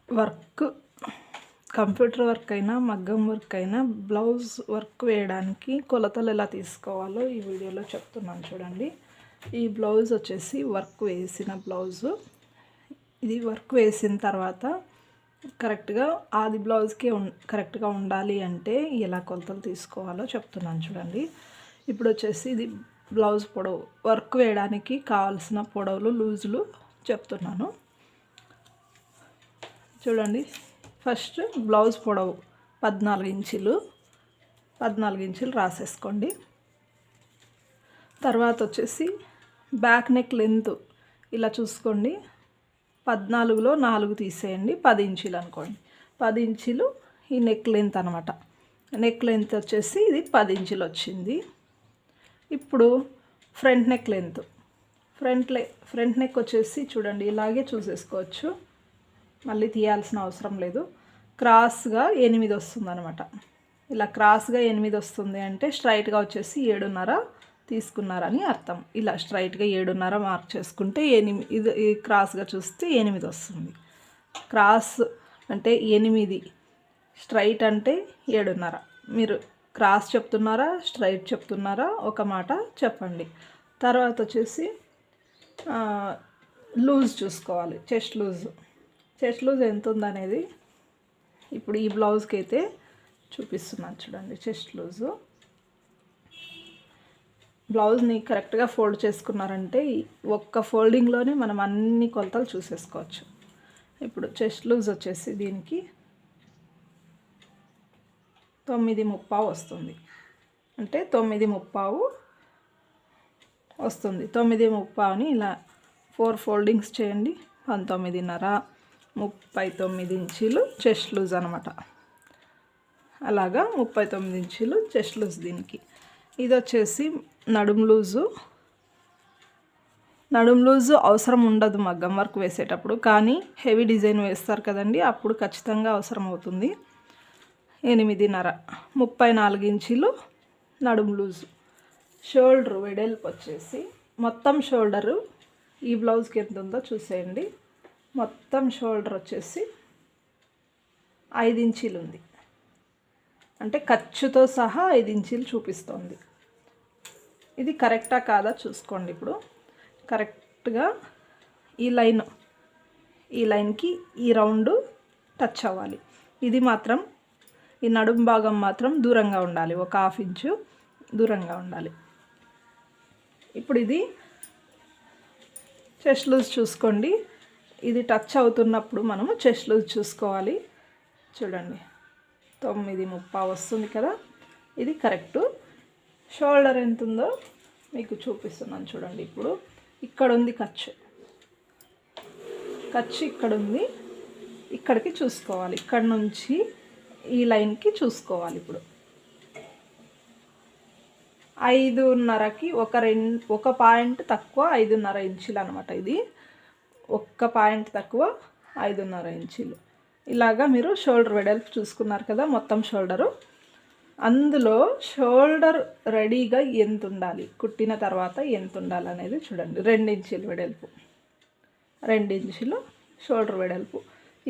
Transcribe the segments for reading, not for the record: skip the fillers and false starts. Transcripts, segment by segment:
Work computer work అయినా మగ్గం work అయినా బ్లౌజ్ వర్క్ వేయడానికి కొలతలు ఎలా తీసుకోవాలో ఈ వీడియోలో చెప్తున్నాను చూడండి. ఈ బ్లౌజ్ వచ్చేసి వర్క్ వేసిన బ్లౌజు. ఇది వర్క్ వేసిన తర్వాత కరెక్ట్గా ఆది బ్లౌజ్కే కరెక్ట్గా ఉండాలి అంటే ఎలా కొలతలు తీసుకోవాలో చెప్తున్నాను చూడండి. ఇప్పుడు వచ్చేసి ఇది బ్లౌజ్ పొడవు, వర్క్ వేయడానికి కావాల్సిన పొడవులు లూజులు చెప్తున్నాను చూడండి. ఫస్ట్ బ్లౌజ్ పొడవు 14 ఇంచులు రాసేసుకోండి. తర్వాత వచ్చేసి బ్యాక్ నెక్ లెంత్ ఇలా చూసుకోండి. 14లో 4 తీసేయండి, 10 ఇంచులు అనుకోండి. 10 ఇంచులు ఈ నెక్ లెంత్ అనమాట. నెక్ లెంత్ వచ్చేసి ఇది 10 ఇంచులు వచ్చింది. ఇప్పుడు front neck length, front neck వచ్చేసి చూడండి ఇలాగే చూసేసుకోవచ్చు, మళ్ళీ తీయాల్సిన అవసరం లేదు. క్రాస్గా 8 వస్తుంది అనమాట. ఇలా క్రాస్గా 8 వస్తుంది అంటే స్ట్రైట్గా వచ్చేసి 7.5 తీసుకున్నారని అర్థం. ఇలా స్ట్రైట్గా 7.5 మార్క్ చేసుకుంటే 8, ఇది క్రాస్గా చూస్తే 8 వస్తుంది. క్రాస్ అంటే 8, స్ట్రైట్ అంటే 7.5. మీరు క్రాస్ చెప్తున్నారా స్ట్రైట్ చెప్తున్నారా ఒక మాట చెప్పండి. తర్వాత వచ్చేసి లూజ్ చూసుకోవాలి. చెస్ట్ లూజ్ ఎంత ఉందనేది ఇప్పుడు ఈ బ్లౌజ్కి అయితే చూపిస్తున్నాను చూడండి. చెస్ట్ లూజు బ్లౌజ్ని కరెక్ట్గా ఫోల్డ్ చేసుకున్నారంటే ఒక్క ఫోల్డింగ్లోనే మనం అన్ని కొలతలు చూసేసుకోవచ్చు. ఇప్పుడు చెస్ట్ లూజ్ వచ్చేసి దీనికి 9.35 వస్తుంది. అంటే 9.35 వస్తుంది. 9.35ని ఇలా 4 ఫోల్డింగ్స్ చేయండి. 19.5, 39 ఇంచులు చెస్ట్ లూజ్ అనమాట. అలాగా 39 ఇంచులు చెస్ట్ లూజ్ దీనికి. ఇది వచ్చేసి నడుం లూజు అవసరం ఉండదు మగ్గం వర్క్ వేసేటప్పుడు, కానీ హెవీ డిజైన్ వేస్తారు కదండి, అప్పుడు ఖచ్చితంగా అవసరం అవుతుంది. 8.5, 34 ఇంచులు నడుం లూజు. షోల్డర్ వెడల్పు వచ్చేసి మొత్తం షోల్డరు ఈ బ్లౌజ్కి ఎంత ఉందో చూసేయండి. మొత్తం షోల్డర్ వచ్చేసి 5 ఇంచులు ఉంది. అంటే ఖర్చుతో సహా 5 ఇంచులు చూపిస్తుంది. ఇది కరెక్టా కాదా చూసుకోండి. ఇప్పుడు కరెక్ట్గా ఈ లైన్కి ఈ రౌండ్ టచ్ అవ్వాలి. ఇది మాత్రం ఈ నడుం భాగం మాత్రం దూరంగా ఉండాలి, ఒక 1/2 ఇంచు దూరంగా ఉండాలి. ఇప్పుడు ఇది చెస్ట్ లూజ్ చూసుకోండి. ఇది టచ్ అవుతున్నప్పుడు మనము చెస్ట్ లూజ్ చూసుకోవాలి. చూడండి 9.35 వస్తుంది కదా, ఇది కరెక్టు. షోల్డర్ ఎంత ఉందో మీకు చూపిస్తున్నాను చూడండి. ఇప్పుడు ఇక్కడ ఉంది ఖర్చు ఇక్కడ ఉంది, ఇక్కడికి చూసుకోవాలి. ఇక్కడ నుంచి ఈ లైన్కి చూసుకోవాలి. ఇప్పుడు 5.5కి ఒక పాయింట్ తక్కువ 5.5 ఇంచులు అనమాట. ఇది ఒక్క పాయింట్ తక్కువ 5.5 ఇంచులు. ఇలాగా మీరు షోల్డర్ వెడల్పు చూసుకున్నారు కదా, మొత్తం షోల్డరు. అందులో షోల్డర్ రెడీగా ఎంత ఉండాలి, కుట్టిన తర్వాత ఎంత ఉండాలి అనేది చూడండి. 2 ఇంచులు వెడల్పు, 2 ఇంచులు షోల్డర్ వెడల్పు.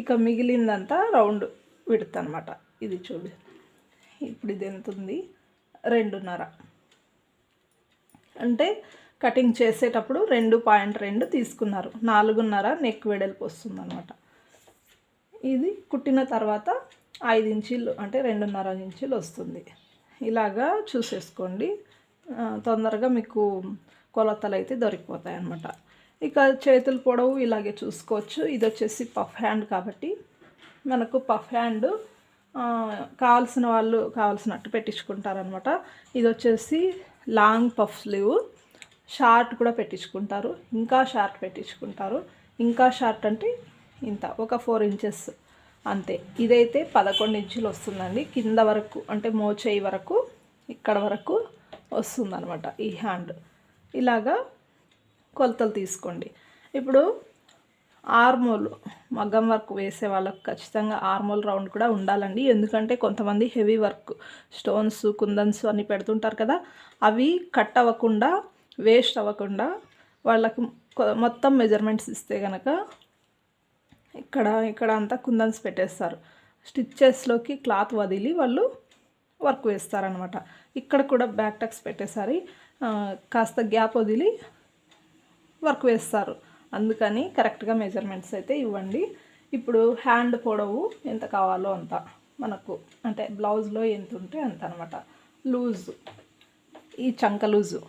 ఇక మిగిలిందంతా రౌండ్ విడత అనమాట. ఇది చూడు. ఇప్పుడు ఇది ఎంత ఉంది, 2.5. అంటే కటింగ్ చేసేటప్పుడు 2.2 తీసుకున్నారు, 4.5 నెక్ వెడల్పు వస్తుంది అనమాట. ఇది కుట్టిన తర్వాత 5 ఇంచులు అంటే 2.5 ఇంచులు వస్తుంది. ఇలాగా చూసేసుకోండి, తొందరగా మీకు కొలతలు అయితే దొరికిపోతాయి అన్నమాట. ఇక చేతుల పొడవు ఇలాగే చూసుకోవచ్చు. ఇది వచ్చేసి పఫ్ హ్యాండ్ కాబట్టి మనకు పఫ్ హ్యాండ్ కావాల్సిన వాళ్ళు కావాల్సినట్టు పెట్టించుకుంటారనమాట. ఇది వచ్చేసి లాంగ్ పఫ్ స్లీవ్, షార్ట్ కూడా పెట్టించుకుంటారు, ఇంకా షార్ట్ పెట్టించుకుంటారు. ఇంకా షార్ట్ అంటే ఇంత, ఒక 4 ఇంచెస్ అంతే. ఇదైతే 11 ఇంచులు వస్తుందండి. కింద వరకు అంటే మోచేయి వరకు, ఇక్కడ వరకు వస్తుందన్నమాట ఈ హ్యాండ్. ఇలాగా కొలతలు తీసుకోండి. ఇప్పుడు ఆర్మోల్ మగ్గం వర్క్ వేసే వాళ్ళకు ఖచ్చితంగా ఆర్మోల్ రౌండ్ కూడా ఉండాలండి. ఎందుకంటే కొంతమంది హెవీ వర్క్ స్టోన్స్ కుందన్స్ అన్నీ పెడుతుంటారు కదా, అవి కట్ అవ్వకుండా వేస్ట్ అవ్వకుండా వాళ్ళకు మొత్తం మెజర్మెంట్స్ ఇస్తే కనుక ఇక్కడ అంతా కుందన్స్ పెట్టేస్తారు. స్టిచ్చెస్లోకి క్లాత్ వదిలి వాళ్ళు వర్క్ వేస్తారనమాట. ఇక్కడ కూడా బ్యాక్ టక్స్ పెట్టేసరి కాస్త గ్యాప్ వదిలి వర్క్ వేస్తారు. అందుకని కరెక్ట్గా మెజర్మెంట్స్ అయితే ఇవ్వండి. ఇప్పుడు హ్యాండ్ పొడవు ఎంత కావాలో అంత మనకు, అంటే బ్లౌజ్లో ఎంత ఉంటే అంత అనమాట. లూజు, ఈ చంక లూజు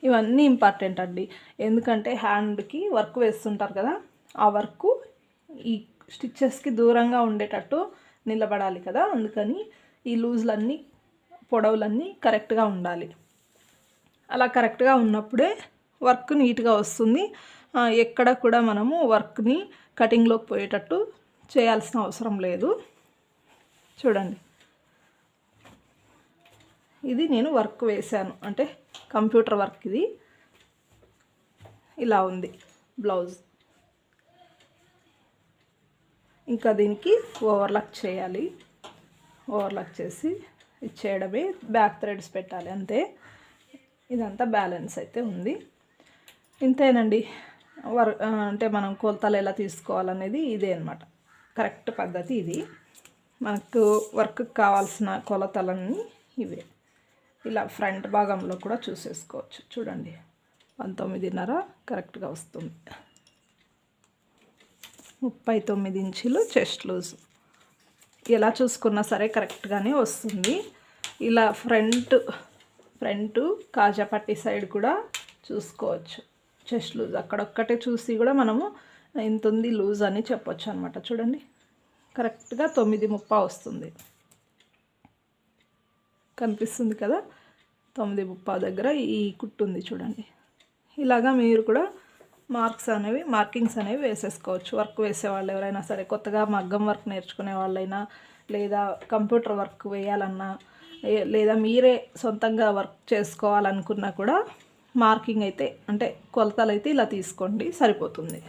ఇవన్నీ ఇంపార్టెంట్ అండి. ఎందుకంటే హ్యాండ్కి వర్క్ వేస్తుంటారు కదా, ఆ వర్క్ ఈ స్టిచ్చెస్కి దూరంగా ఉండేటట్టు నిలబడాలి కదా. అందుకని ఈ లూజ్లన్నీ పొడవులన్నీ కరెక్ట్గా ఉండాలి. అలా కరెక్ట్గా ఉన్నప్పుడే వర్క్ నీట్గా వస్తుంది. ఎక్కడ కూడా మనము వర్క్ని కటింగ్లోకి పోయేటట్టు చేయాల్సిన అవసరం లేదు. చూడండి, ఇది నేను వర్క్ వేశాను, అంటే కంప్యూటర్ వర్క్. ఇది ఇలా ఉంది బ్లౌజ్. ఇంకా దీనికి ఓవర్లాక్ చేయాలి. ఓవర్లాక్ చేసి ఇచ్చేయడమే, బ్యాక్ థ్రెడ్స్ పెట్టాలి అంతే. ఇదంతా బ్యాలెన్స్ అయితే ఉంది. ఇంతేనండి. అంటే మనం కొలతలు ఎలా తీసుకోవాలనేది ఇదే అనమాట. కరెక్ట్ పద్ధతి ఇది. మనకు వర్క్ కావాల్సిన కొలతలన్నీ ఇవే. ఇలా ఫ్రంట్ భాగంలో కూడా చూసేసుకోవచ్చు. చూడండి, 19.5 కరెక్ట్గా వస్తుంది. 39 ఇంచులు చెస్ట్ లూజ్. ఎలా చూసుకున్నా సరే కరెక్ట్గానే వస్తుంది. ఇలా ఫ్రంట్ కాజాపట్టి సైడ్ కూడా చూసుకోవచ్చు. చెస్ట్ లూజ్ అక్కడొక్కటే చూసి కూడా మనము ఇంత ఉంది లూజ్ అని చెప్పొచ్చు అనమాట. చూడండి, కరెక్ట్గా 9.30 వస్తుంది. కనిపిస్తుంది కదా, 9.30 దగ్గర ఈ కుట్టు ఉంది చూడండి. ఇలాగా మీరు కూడా మార్కింగ్స్ అనేవి వేసేసుకోవచ్చు. వర్క్ వేసేవాళ్ళు ఎవరైనా సరే, కొత్తగా మగ్గం వర్క్ నేర్చుకునే వాళ్ళైనా, లేదా కంప్యూటర్ వర్క్ వేయాలన్నా, లేదా మీరే సొంతంగా వర్క్ చేసుకోవాలనుకున్నా కూడా మార్కింగ్ అయితే, అంటే కొలతలు అయితే ఇలా తీసుకోండి, సరిపోతుంది.